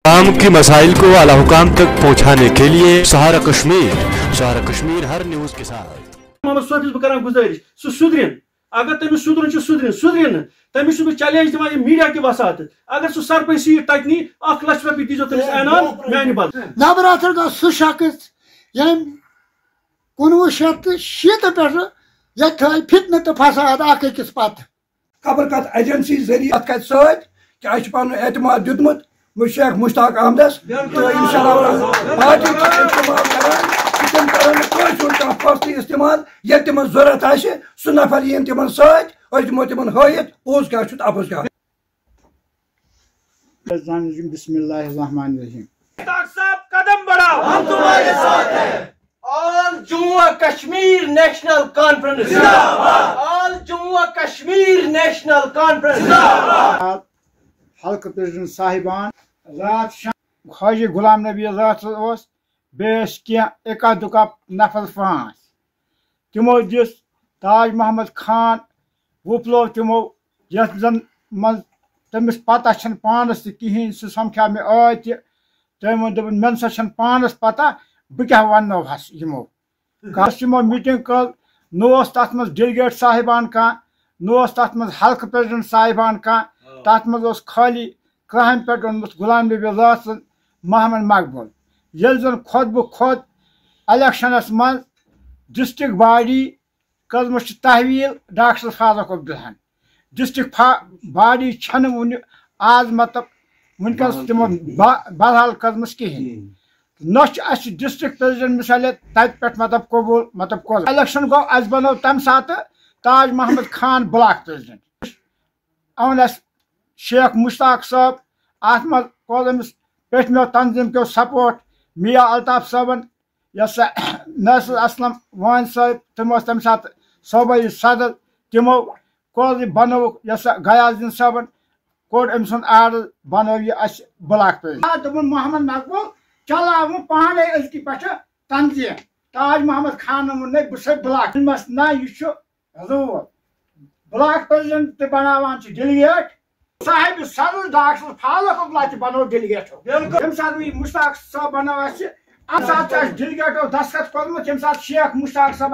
आवाम के मसाइल को आला हुकाम तक पहुँचाने के लिए सहारा कश्मीर हर न्यूज़ के साथ मोहम्मद सोफिस बह गुजारिश सह सुधरिन अगर तमिस सुधरन सुधरिन तमिस चैलेंज दिवान मीडिया की वसात अगर सह सरपंच सीट तक 1 लाख रुपये दीजो तमिस ऐनान मैंने बद नवरात्र का सह शख्स यम 1970 पे ये फितन तो फसाद अकिस पत खबर कत एजेंसी जरिए कत सह पन एतमाद दुतमुत शेख मुश्ताक अहमदस तो इंशाअल्लाह पार्टी फैसले इस्तेमाल ये तिमन जरूरत आए सह नफर यन तिमन सत दिमो तिमन हयत पोज क्या अपोज क्या बिस्मिल्लाहिर्रहमानिर्रहीम कदम बढ़ाओ हम तुम्हारे साथ हैं All Jammu and Kashmir National Conference Zindabad All Jammu and Kashmir National Conference Zindabad हल्क प्रेसिडेंट साहिबान रात शाम ख्वाजा गुलाम नबी रात बेस क्या एका दुका नफर फांस तिमो दिस ताज मोहम्मद खान वुपलो तिमो यथ जन मज तमिस पता छन पानस कहीं सह समख्या मे आज तमो दोपन मन सा छन पानस पता बह क्या वनो हस यमो मीटिंग कल न तथ मज डेलीगेट साहिबान का न तथ मज हल्क प्रेसिडेंट साहिबान का तथ मज खाली क्राइम पे ओनमुत गुलाम नबी रासन मोहम्मद मकबूल ये जन खुद ब खुद इलेक्शनस मज डिस्ट्रिक्ट बॉडी कजम तहवील डॉक्टर फारूक अब्दुल्लाहन डिस्ट्रिक्ट बॉडी छन वन आज मतलब वनकस तमो बहरहाल कजमस कहीं न डिस्ट्रिक्ट प्रेसिडेंट मिसाल तत पे मतलब कबूल मतलब कोल इलेक्शन गो अस बनो तम सात ताज मोहम्मद खान ब्लॉक प्रेसिडेंट अवन शेख मुश्ताक साहब अत मज कोल अमिस पेटमो तंजीम को सपोर्ट मियाँ अल्ताफ साहबन यस नसर असलम वान साहब तमो तम सात सूबाई सदर तमो कोल बनो यस गयाजुद्दीन साहबन कोड अम सुन आर्डर बनो यह ब्लॉक प्रेसिडेंट दोपन मोहम्मद मकबूल चलाव पाने अजक पे तंजीम ताज मोहम्मद खान वोन बह ब्लॉक ना यह रूल ब्लॉक प्रेसिडेंट तो बनावान डेलीगेट साहिब सदर डॉक्टर फारूक अब्दुल्ला बनो डेलीगेट यम सात मुश्ताक साहब बनो सात डेलीगेटो दस्तखत कोर्मुत यम सात शेख मुश्ताक साहब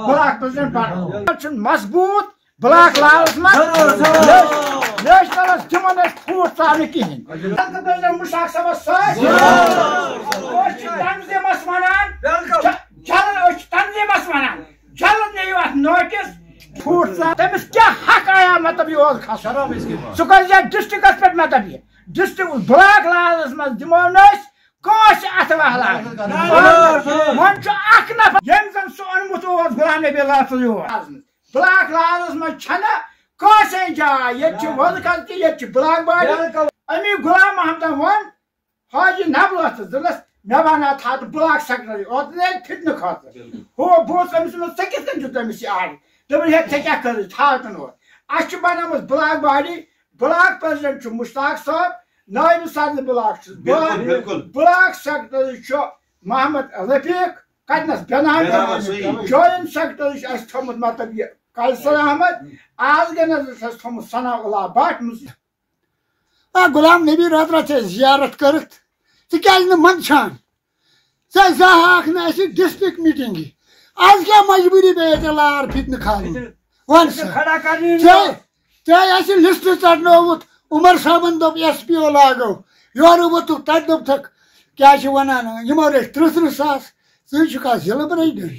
ब्लॉक प्रेसिडेंट बनो मजबूत ब्लॉक लालस नेशनलस दिमन फूट चाल कहीं प्रेसिडेंट मुश्ताक साहब तंजीमस वनान तंजीमस वनान जल्द नीव अत नोटिस फूट तमिस क्या हक आया मतलब यह खस सह कर डिस्ट्रिक्ट पे मतलब यह डिस्ट्रिक्ट ब्लॉक लालस मज दिमो कस अत वहलान वन नफर यम जन सह ओनमुत गुलाम नबी रात ब्लॉक लालस मज कसे जाय ये वजकल कि ये ब्लॉक बॉडी अमी गुलाम मोहम्मद वन हाजी नबलस दिलस मे बना था ब्लॉक सेक्रेटरी ओतने फिटन खत हो बोस अमिस से किस कन तमिस आड़ दबन हे क्या कर थातन अस बनामत block body block president Mushtaq साहब नायब सदर block block secretary Mohammad Rafiq कतनस बेनाम जॉइंट सेक्रेटरी अस थोमुत मतलब ये कौसर अहमद आज गए थोमुत सना उल्लाह भट्ट गुलाम नबी रात जियारत कर मंदान डिस्ट्रिक्ट मीटिंग आज क्या मजबूरी पे लार फितन खान वन चे लिस्ट चढ़नोत उमर साहबन दोप SPO लागो योर वोत तत दोपक क्या वनान यमो रे 30 सास ज़िला प्रेसिडेंट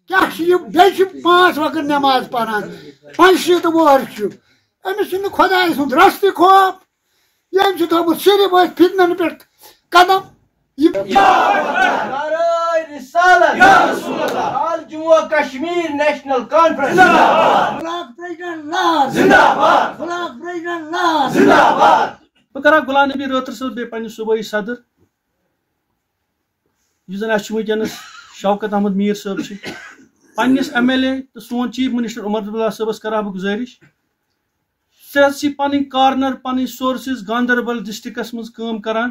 क्या बे 5 वक्त नमाज पढ़ान 5 वोर अमिस खुदा सुंद रस्त खोफ यम थोमुत सिर्फ फितन पे कदम All Jammu and Kashmir National Conference block president Zindabad block president Zindabad बह कर गुलाम नबी रातर सब बे पन्ने सूबाई सदर वनकस शौकत अहमद मीर साहब पन्निस MLA तो सोन चीफ मिनिस्टर उमर अब्दुल्ला साहबस कर गुजारिश सी पन कॉर्नर पन सोर्सेस गांधरबल डिस्ट्रिक्टस मज काम करान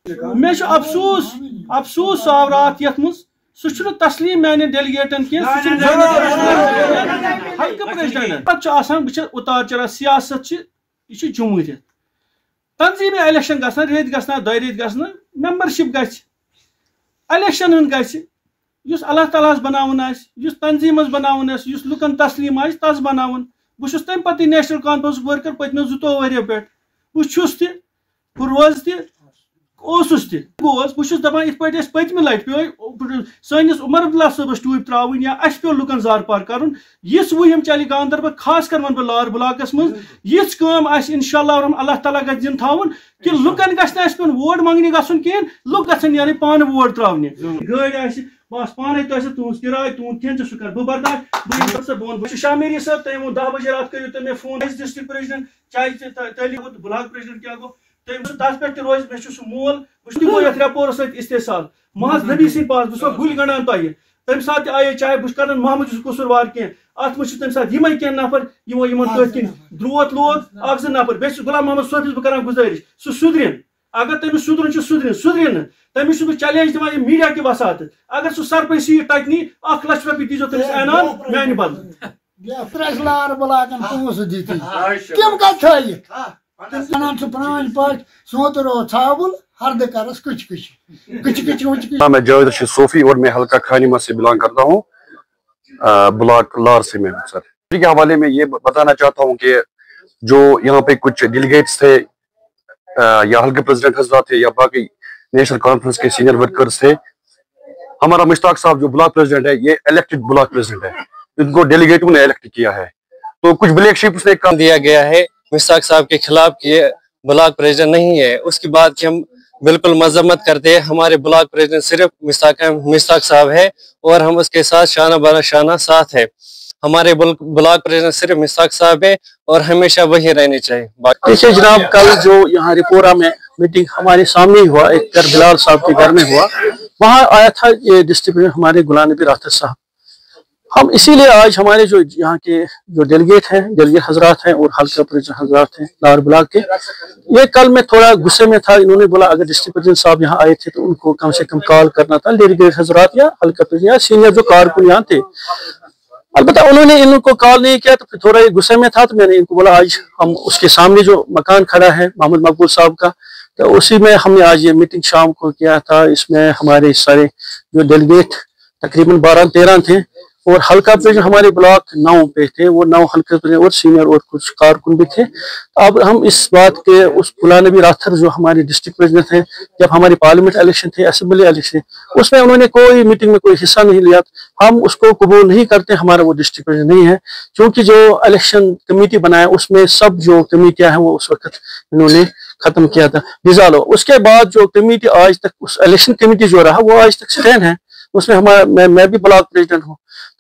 मे अफसोस आव रात यथ मज सह तस्लीम मैंने डेलीगेटन की हल्क प्रेसिडेंट पे उतार चढ़ा सियासत ये जमूरियत तंजीम इलेक्शन गसन रेत गसना दो रेत गसन मेंबरशिप गस इलेक्शन गस युस अल्लाह ताला बनावन आस युस तंजीम बनावन आस युस लुकन तस्लीम आस तस बनावन बह छुस तम पत्त नेशनल कॉन्फ्रेंस वर्कर पत्म 2 वरियो पे बह छुस तह बह रोज तह ओसुस तह गोस बह छुस दपान इत पे पत्म लट पे सनिस उमर अब्दुल्ला सबस टूब त्रावन या अस पे लुकन जार पार करन यिस वहम चल गांधरबल खास कर वन बह लार ब्लॉकस मज यिस काम आस इंशाअल्लाह अल्लाह ताला गस दिन थावन कि लुकन गस न पे वोट मांगने गसन कहें लुक गसन यानी पान वोट त्रावने गाड़ी आस बस पाने तो तुज किराए तुद खेन सह कर बह बर्दाश्त बह शामिरी साहब तुम 10 बजे रात करो तुम फोन डिस्ट्रिक्ट प्रेसिडेंट चाहे तलीम ब्लॉक प्रेसिडेंट क्या गो तुम तस पे रोज मे मोल बह ये रेपोर सत इस्तेसाल महज नबी सिंह पास बह गुल गंडान तुम तम सात आये चाहे बह कर मोहम्मद कसूरवार कह अत मे तम सात यम कह नफर तथ कन द्रोत लोग 1-2 नफर बे गुलाम मोहम्मद सोफिस बह कर गुजारिश सह सुधरिन अगर तमिस सुधरन सुधरिन तमिस बह चैलेंज दिवान मीडिया की वसात अगर सह सर पे सीट टकनी 1 लाख रुपये दीजो तमिस ऐनान मानि बदल लार बलाकन पोस दीती किम का थई अनन सु प्रान पाट सोत रो छाबुल हरद करस कुछ मैं जावेद रशीद सोफी और मैं हल्का खानीमा से बिलोंग करता हूँ ब्लॉक लार से मैं सर के हवाले में ये बताना चाहता हूँ कि जो यहाँ पे कुछ डेलीगेट्स थे या हल्के प्रेसिडेंट हजरात थे या बाकी नेशनल कॉन्फ्रेंस के सीनियर वर्कर्स थे हमारा मुश्ताक साहब जो ब्लॉक प्रेसिडेंट है ये इलेक्टेड ब्लॉक प्रेसिडेंट है इनको डेलीगेटों ने इलेक्ट किया है तो कुछ ब्लैक शिप्स ने काम दिया गया है मुश्ताक साहब के खिलाफ कि ये ब्लॉक प्रेसिडेंट नहीं है उसके बाद कि हम बिल्कुल मजम्मत करते हैं हमारे ब्लॉक प्रेसिडेंट सिर्फ मुश्ताक साहब है और हम उसके साथ शाना बना शाना साथ है हमारे ब्लॉक प्रेसिडेंट सिर्फ मुश्ताक साहब है और हमेशा वही रहने चाहिए। देखिए जनाब कल जो यहाँ रिपोरा में मीटिंग हमारे सामने हुआ एक कर बिलाल साहब के घर में हुआ वहाँ आया था ये डिस्ट्रिक्ट हमारे गुलाम नबी राहत साहब हम इसीलिए आज हमारे जो यहाँ के जो डेलीगेट हजरात हैं और हल्का प्रेसिडेंट हजरात हैं लाहौर ब्लॉक के ये कल मैं थोड़ा गुस्से में था इन्होंने बोला अगर डिस्ट्रिक्ट प्रेसिडेंट साहब यहाँ आए थे तो उनको कम से कम कॉल करना था डेलीगेट हजरात या हल्का प्रेसिडेंट या सीनियर जो कारकुन यहाँ थे अलबत्ता उन्होंने इनको कॉल नहीं किया तो फिर थोड़ा गुस्से में था तो मैंने इनको बोला आज हम उसके सामने जो मकान खड़ा है मोहम्मद मकबूल साहब का तो उसी में हमने आज ये मीटिंग शाम को किया था इसमें हमारे सारे जो डेलीगेट तकरीबन 12-13 थे और हल्का प्रेसिडेंट हमारे ब्लॉक 9 पे थे वो 9 हल्का प्रेसिडेंट और सीनियर और कुछ कारकुन भी थे। अब हम इस बात के उस गुलाम नबी राथर जो हमारे डिस्ट्रिक्ट प्रेसिडेंट थे जब हमारी पार्लियामेंट इलेक्शन थे असेंबली इलेक्शन उसमें उन्होंने कोई मीटिंग में कोई हिस्सा नहीं लिया हम उसको कबूल नहीं करते हमारा वो डिस्ट्रिक्ट प्रेसिडेंट नहीं है क्योंकि जो इलेक्शन कमेटी बनाया उसमें सब जो कमेटियां हैं वो उस वक्त इन्होंने खत्म किया था डिजॉल्व उसके बाद जो कमेटी आज तक उस इलेक्शन कमेटी जो रहा वो आज तक स्टैंड है उसमें हमारा मैं भी ब्लॉक प्रेसिडेंट हूँ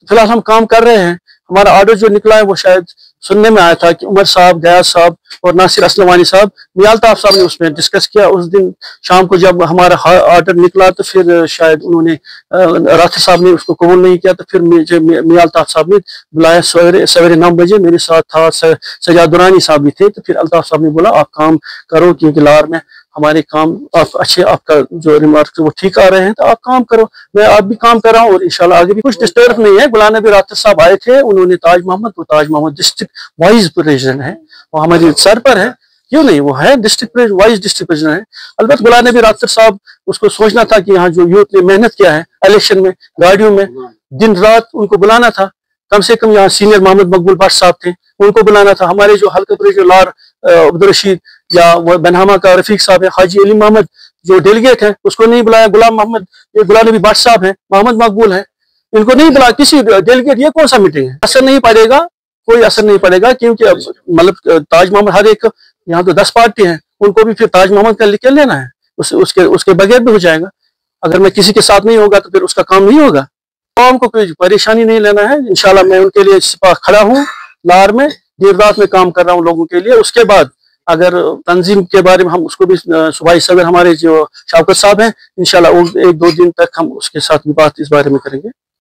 फिलहाल हम काम कर रहे हैं हमारा ऑर्डर जो निकला है वो शायद सुनने में आया था कि उमर साहब गयास साहब और नासिर असलमानी साहब मियालताफ साहब ने उसमें डिस्कस किया उस दिन शाम को जब हमारा ऑर्डर निकला तो फिर शायद उन्होंने राथर साहब ने उसको कबूल नहीं किया तो फिर मियालताफ साहब ने बुलाया सवेरे 9 बजे मेरे साथ था सजाद दुरानी साहब भी थे तो फिर अल्ताफ साहब ने बोला आप काम करो क्योंकि लार में हमारे काम आप अच्छे आपका जो रिमार्क वो ठीक आ रहे हैं तो आप काम करो मैं आप भी काम कर रहा हूँ और इंशाल्लाह आगे भी कुछ डिस्टर्ब नहीं है गुलाम नबी राहत साहब आए थे उन्होंने ताज मोहम्मद डिस्ट्रिक्ट वाइस प्रेसिडेंट है वो हमारे सर पर है क्यों नहीं वो है डिस्ट्रिक्ट वाइस डिस्ट्रिक्ट प्रेसिडेंट है अलबत्ता गुलाम नबी राहत साहब उसको सोचना था कि यहाँ जो यूथ ने मेहनत किया है इलेक्शन में गाड़ियों में दिन रात उनको बुलाना था कम से कम यहाँ सीनियर मोहम्मद मकबूल भट्ट साहब थे उनको बुलाना था हमारे जो हल्का प्रेसिडेंट लार अब्दुल रशीद या वो बनहामा का रफीक साहब है हाजी अली मोहम्मद जो डेलीगेट है उसको नहीं बुलाया गुलाम मोहम्मद ये गुलाम नबी भट्ट साहब है मोहम्मद मकबूल है इनको नहीं बुलाया किसी डेलीगेट ये कौन सा मीटिंग है असर नहीं पड़ेगा कोई असर नहीं पड़ेगा क्योंकि मतलब ताज मोहम्मद हर एक यहाँ तो 10 पार्टी है उनको भी फिर ताज मोहम्मद का लिख लेना है उसके बगैर भी हो जाएगा अगर मैं किसी के साथ नहीं होगा तो फिर उसका काम नहीं होगा कौम को कोई परेशानी नहीं लेना है इंशाल्लाह मैं उनके लिए खड़ा हूँ लार में देर रात में काम कर रहा हूँ लोगों के लिए उसके बाद अगर तंजीम के बारे में हम उसको भी सुबाई सदर हमारे जो शौकत साहब हैं इंशाल्लाह 1-2 दिन तक हम उसके साथ भी बात इस बारे में करेंगे।